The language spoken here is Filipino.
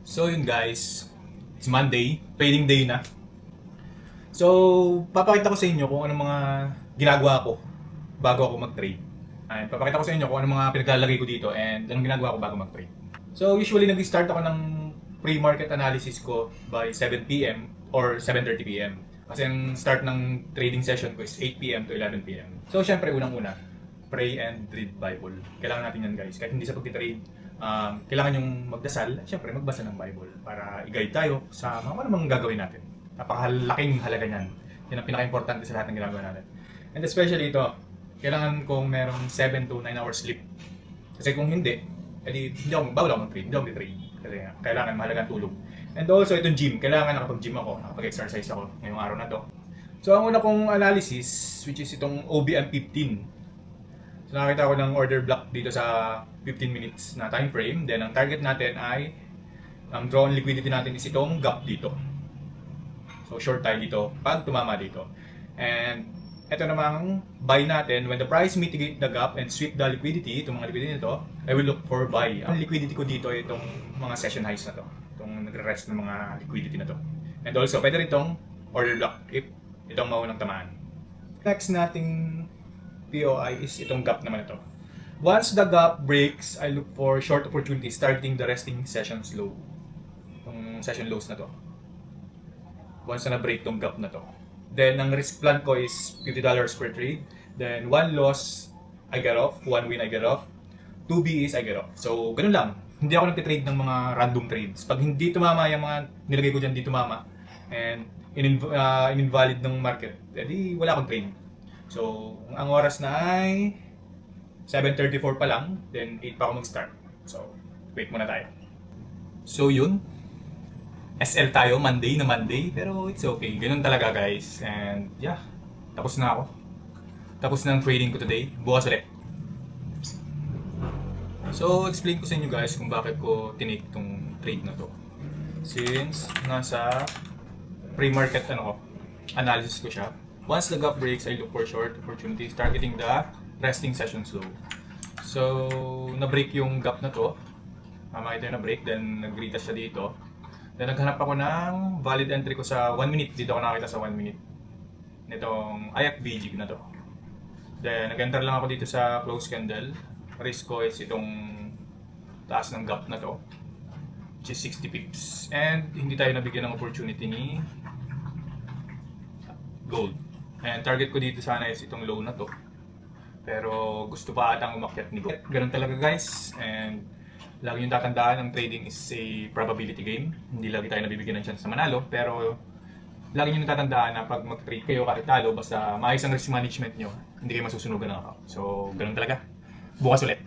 So yun guys, it's Monday, trading day na. So, papakita ko sa inyo kung anong mga ginagawa ko bago ako mag-trade. Ay, papakita ko sa inyo kung anong mga pinaglalagay ko dito and anong ginagawa ko bago mag-trade. So, usually nag-start ako ng pre-market analysis ko by 7 p.m. or 7:30 p.m. Kasi ang start ng trading session ko is 8 p.m. to 11 p.m. So, syempre, unang-una, pray and read Bible. Kailangan natin yan guys. Kahit hindi sa pag-trade, kailangan yung magdasal, syempre magbasa ng Bible para i-guide tayo sa mga anumang gagawin natin. Napakalaking halaga niyan. Yan ang pinaka-importante sa lahat ng ginagawa natin. And especially ito, kailangan kong merong 7 to 9 hours sleep. Kasi kung hindi, edi bawal ako mag-trade, hindi ako mag-trade. Kasi kailangan mahalagang tulog. And also itong gym, kailangan nakapag-gym ako, nakapag-exercise ako ngayong araw na to. So ang una kong analysis, which is itong OBM 15. So nakakita ko ng order block dito sa 15 minutes na time frame. Then ang target natin ay, ang drawn liquidity natin is itong gap dito. So short tayo dito pag tumama dito. And ito namang buy natin, when the price mitigate the gap and sweep the liquidity, itong mga liquidity nito, I will look for buy. Ang liquidity ko dito ay itong mga session highs na to. Itong nagre-rest ng mga liquidity na to. And also, pwede rin itong order block if itong maunang tamaan. Next nating POI is itong gap naman ito. Once the gap breaks, I look for short opportunity starting the resting sessions low. Itong session lows na to. Once na break tong gap na to. Then, ang risk plan ko is $50 per trade. Then, 1 loss, I get off. 1 win, I get off. 2 BEs, I get off. So, ganun lang. Hindi ako nagtitrade ng mga random trades. Pag hindi tumama yung mga nilagay ko dyan, hindi tumama. And, in-invalid ng market, edi wala akong trade. So, ang oras na ay 7:34 pa lang. Then, 8 pa ako mag-start. So, wait muna tayo. So, yun. SL tayo, Monday na Monday, pero it's okay. Ganun talaga guys. And yeah, tapos na ako. Tapos na ang trading ko today. Bukas ulit. So, explain ko sa inyo guys kung bakit ko tinake itong trade na to. Since nasa pre-market analysis ko siya. Once the gap breaks, I look for short opportunities targeting the resting sessions low. So, na-break yung gap na to. Makita yung na-break, then nag-retest siya dito. Then naghanap ako ng valid entry ko sa 1 minute. Dito ako nakakita sa 1 minute. Nitong IFB jig na to. Then nag-enter lang ako dito sa close candle. Risk ko is itong taas ng gap na to. Which is 60 pips. And hindi tayo nabigyan ng opportunity ni gold. And target ko dito sana is itong low na to. Pero gusto pa atang umakyat ni gold. Ganun talaga guys. And lagi yung tatandaan, ang trading is a probability game. Hindi lagi tayo nabibigyan ng chance na manalo. Pero lagi nyo natatandaan na pag mag-trade kayo kahit talo, basta maayos ang risk management nyo, hindi kayo masusunugan ng account. So, ganun talaga. Bukas ulit.